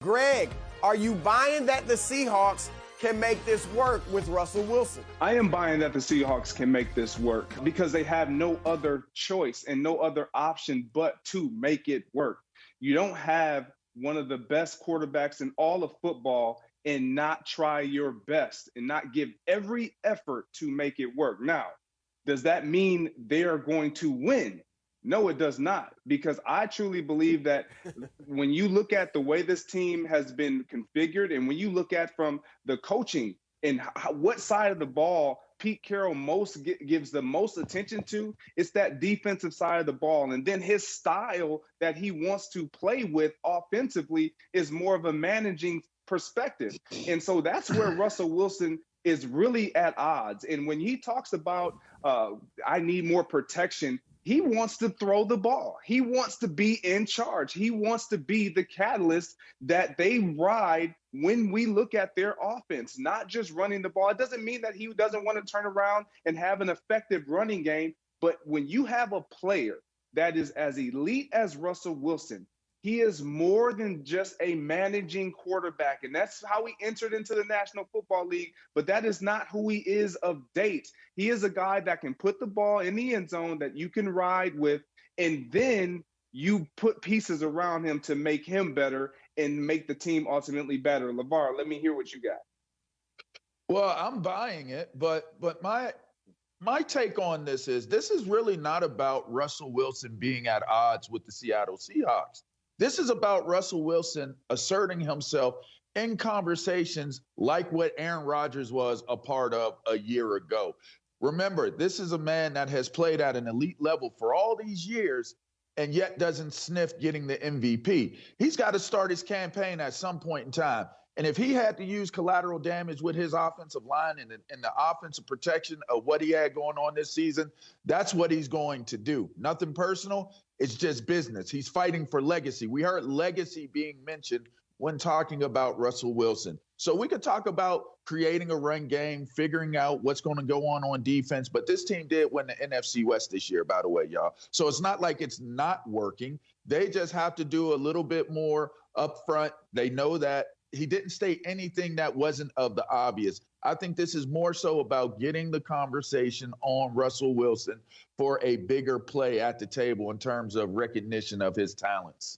Greg, are you buying that the Seahawks can make this work with Russell Wilson? I am buying that the Seahawks can make this work because they have no other choice and no other option but to make it work. You don't have one of the best quarterbacks in all of football and not try your best and not give every effort to make it work. Now, does that mean they are going to win? No, it does not, because I truly believe that when you look at the way this team has been configured and when you look at from the coaching and what side of the ball Pete Carroll gives the most attention to, it's that defensive side of the ball. And then his style that he wants to play with offensively is more of a managing perspective. And so that's where Russell Wilson is really at odds. And when he talks about I need more protection, he wants to throw the ball. He wants to be in charge. He wants to be the catalyst that they ride when we look at their offense, not just running the ball. It doesn't mean that he doesn't want to turn around and have an effective running game. But when you have a player that is as elite as Russell Wilson, he is more than just a managing quarterback. And that's how he entered into the National Football League. But that is not who he is of date. He is a guy that can put the ball in the end zone that you can ride with, and then you put pieces around him to make him better and make the team ultimately better. LaVar, let me hear what you got. Well, I'm buying it, but my take on this is really not about Russell Wilson being at odds with the Seattle Seahawks. This is about Russell Wilson asserting himself in conversations like what Aaron Rodgers was a part of a year ago. Remember, this is a man that has played at an elite level for all these years and yet doesn't sniff getting the MVP. He's got to start his campaign at some point in time. And if he had to use collateral damage with his offensive line and the offensive protection of what he had going on this season, that's what he's going to do. Nothing personal. It's just business. He's fighting for legacy. We heard legacy being mentioned when talking about Russell Wilson. So we could talk about creating a run game, figuring out what's going to go on defense. But this team did win the NFC West this year, by the way, y'all. So it's not like it's not working. They just have to do a little bit more up front. They know that. He didn't state anything that wasn't of the obvious. I think this is more so about getting the conversation on Russell Wilson for a bigger play at the table in terms of recognition of his talents.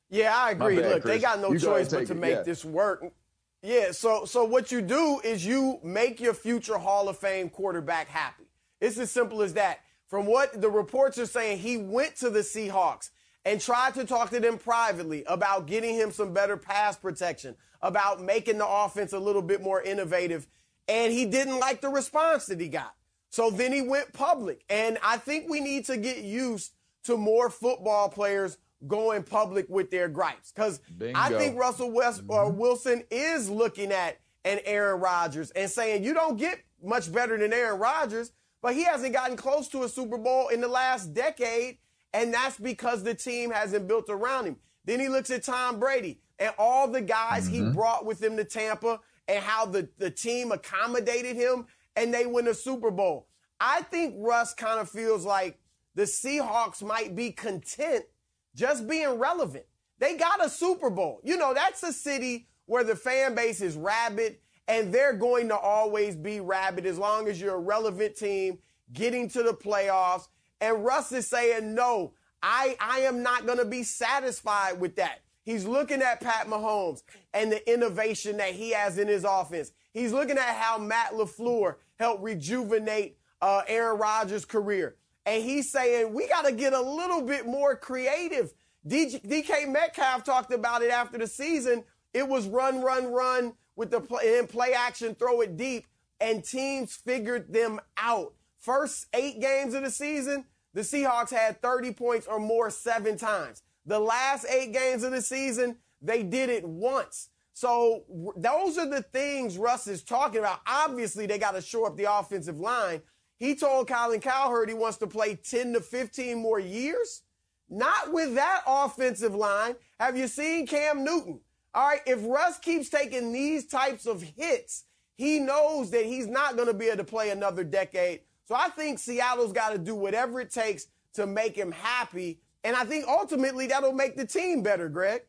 Yeah, I agree. Bad, Look, Chris. they got no choice but to make this work. Yeah, so what you do is you make your future Hall of Fame quarterback happy. It's as simple as that. From what the reports are saying, he went to the Seahawks and tried to talk to them privately about getting him some better pass protection, about making the offense a little bit more innovative, and he didn't like the response that he got. So then he went public, and I think we need to get used to more football players going public with their gripes, because I think Russell Wilson is looking at an Aaron Rodgers and saying, you don't get much better than Aaron Rodgers, but he hasn't gotten close to a Super Bowl in the last decade. And that's because the team hasn't built around him. Then he looks at Tom Brady and all the guys he brought with him to Tampa and how the team accommodated him and they win a Super Bowl. I think Russ kind of feels like the Seahawks might be content just being relevant. They got a Super Bowl. You know, that's a city where the fan base is rabid, and they're going to always be rabid as long as you're a relevant team getting to the playoffs. And Russ is saying, no, I am not going to be satisfied with that. He's looking at Pat Mahomes and the innovation that he has in his offense. He's looking at how Matt LaFleur helped rejuvenate Aaron Rodgers' career. And he's saying, we got to get a little bit more creative. DK Metcalf talked about it after the season. It was run with the play action, throw it deep, and teams figured them out. First 8 games of the season, the Seahawks had 30 points or more 7 times. The last 8 games of the season, they did it once. So those are the things Russ is talking about. Obviously, they got to shore up the offensive line. He told Colin Cowherd he wants to play 10 to 15 more years. Not with that offensive line. Have you seen Cam Newton? All right, if Russ keeps taking these types of hits, he knows that he's not going to be able to play another decade. So I think Seattle's got to do whatever it takes to make him happy. And I think ultimately that'll make the team better, Greg.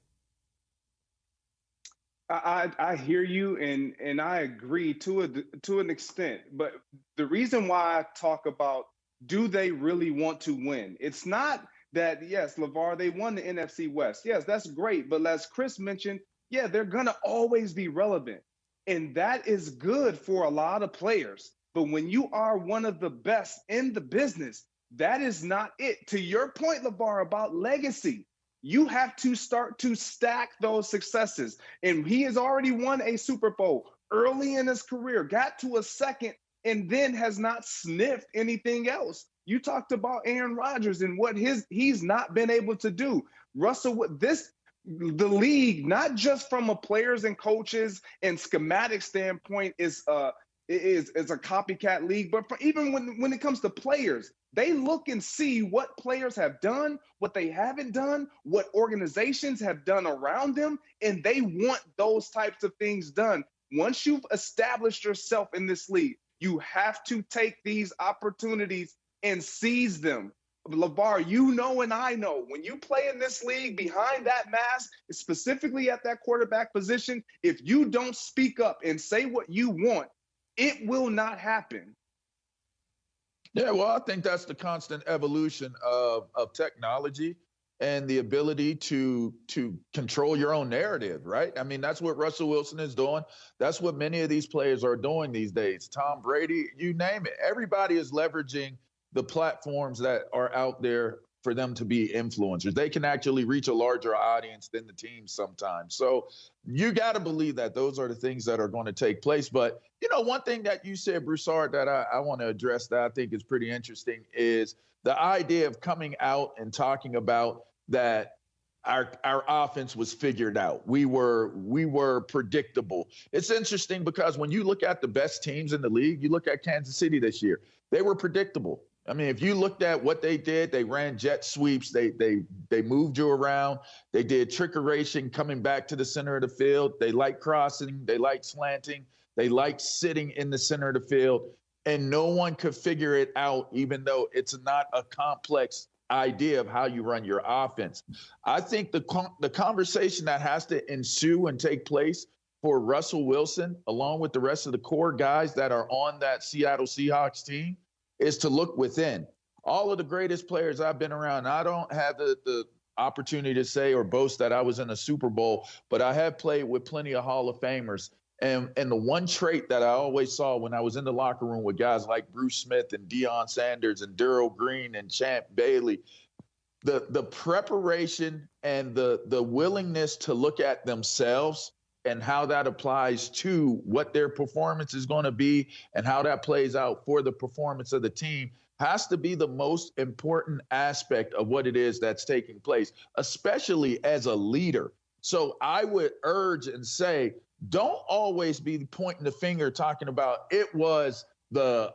I hear you, and I agree to an extent. But the reason why I talk about, do they really want to win? It's not that, yes, LaVar, they won the NFC West. Yes, that's great. But as Chris mentioned, yeah, they're gonna always be relevant, and that is good for a lot of players. But when you are one of the best in the business, that is not it. To your point, LaVar, about legacy, you have to start to stack those successes. And he has already won a Super Bowl early in his career, got to a second, and then has not sniffed anything else. You talked about Aaron Rodgers and what he's not been able to do. The league, not just from a players and coaches and schematic standpoint, is a copycat league, but even when it comes to players, they look and see what players have done, what they haven't done, what organizations have done around them, and they want those types of things done. Once you've established yourself in this league, you have to take these opportunities and seize them. LaVar, you know and I know, when you play in this league behind that mask, specifically at that quarterback position, if you don't speak up and say what you want, it will not happen. Yeah, well, I think that's the constant evolution of technology and the ability to control your own narrative, right? I mean, that's what Russell Wilson is doing. That's what many of these players are doing these days. Tom Brady, you name it. Everybody is leveraging the platforms that are out there for them to be influencers. They can actually reach a larger audience than the team sometimes. So you got to believe that those are the things that are going to take place. But, one thing that you said, Broussard, that I want to address that I think is pretty interesting is the idea of coming out and talking about that our offense was figured out. We were predictable. It's interesting because when you look at the best teams in the league, you look at Kansas City this year, they were predictable. I mean, if you looked at what they did, they ran jet sweeps. They moved you around. They did trickeration coming back to the center of the field. They like crossing. They like slanting. They like sitting in the center of the field. And no one could figure it out, even though it's not a complex idea of how you run your offense. I think the conversation that has to ensue and take place for Russell Wilson, along with the rest of the core guys that are on that Seattle Seahawks team, is to look within. All of the greatest players I've been around, I don't have the opportunity to say or boast that I was in a Super Bowl, but I have played with plenty of Hall of Famers. And the one trait that I always saw when I was in the locker room with guys like Bruce Smith and Deion Sanders and Darryl Green and Champ Bailey, the preparation and the willingness to look at themselves and how that applies to what their performance is going to be and how that plays out for the performance of the team has to be the most important aspect of what it is that's taking place, especially as a leader. So I would urge and say, don't always be pointing the finger talking about it was the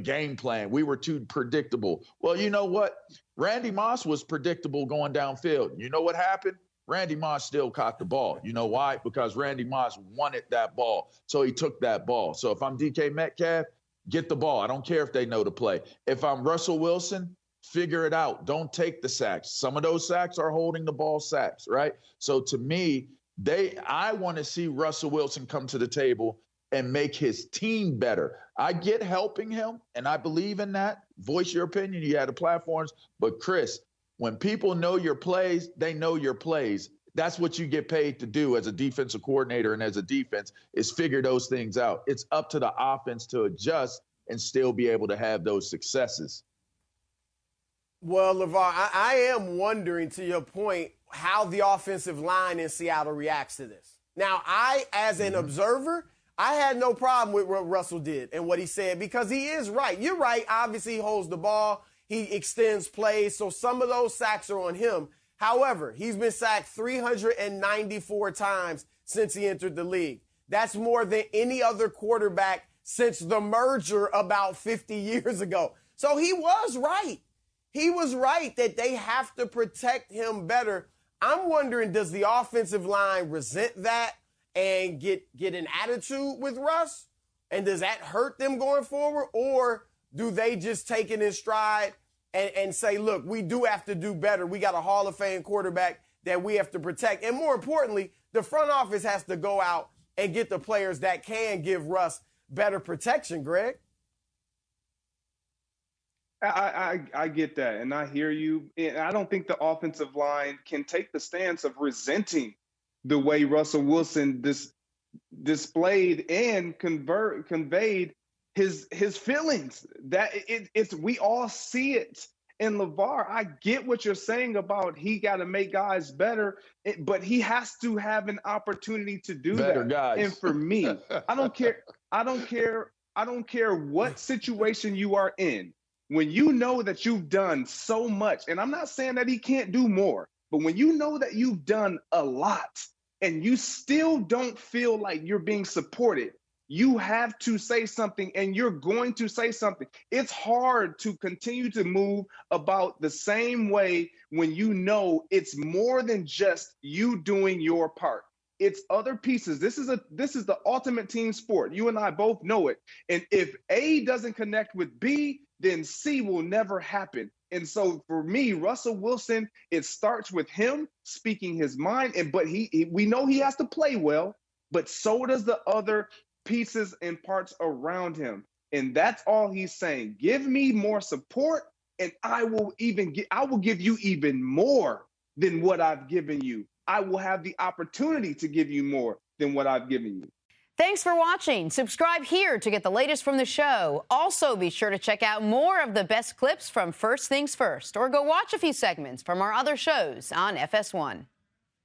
game plan. We were too predictable. Well, you know what? Randy Moss was predictable going downfield. You know what happened? Randy Moss still caught the ball. You know why? Because Randy Moss wanted that ball. So he took that ball. So if I'm DK Metcalf, get the ball. I don't care if they know the play. If I'm Russell Wilson, figure it out. Don't take the sacks. Some of those sacks are holding the ball sacks, right? So to me, I want to see Russell Wilson come to the table and make his team better. I get helping him, and I believe in that. Voice your opinion. You have the platforms. But, Chris, when people know your plays, they know your plays. That's what you get paid to do as a defensive coordinator and as a defense is figure those things out. It's up to the offense to adjust and still be able to have those successes. Well, LaVar, I am wondering, to your point, how the offensive line in Seattle reacts to this. Now, as an observer, I had no problem with what Russell did and what he said because he is right. You're right. Obviously, he holds the ball. He extends plays, so some of those sacks are on him. However, he's been sacked 394 times since he entered the league. That's more than any other quarterback since the merger about 50 years ago. So he was right. He was right that they have to protect him better. I'm wondering, does the offensive line resent that and get an attitude with Russ? And does that hurt them going forward? Or do they just take it in stride and say, look, we do have to do better. We got a Hall of Fame quarterback that we have to protect. And more importantly, The front office has to go out and get the players that can give Russ better protection, Greg. I get that, and I hear you. And I don't think the offensive line can take the stance of resenting the way Russell Wilson displayed and conveyed his feelings. That it's we all see it. And LaVar, I get what you're saying about he got to make guys better, but he has to have an opportunity to do better that. Guys. And for me, I don't care what situation you are in. When you know that you've done so much, and I'm not saying that he can't do more, but when you know that you've done a lot and you still don't feel like you're being supported, you have to say something, and you're going to say something. It's hard to continue to move about the same way when you know it's more than just you doing your part. It's other pieces. This is the ultimate team sport. You and I both know it. And if A doesn't connect with B, then C will never happen. And so for me, Russell Wilson, it starts with him speaking his mind. But we know he has to play well, but so does the other pieces and parts around him. And that's all he's saying. Give me more support, and I will give you even more than what I've given you. I will have the opportunity to give you more than what I've given you. Thanks for watching. Subscribe here to get the latest from the show. Also, be sure to check out more of the best clips from First Things First, or go watch a few segments from our other shows on FS1.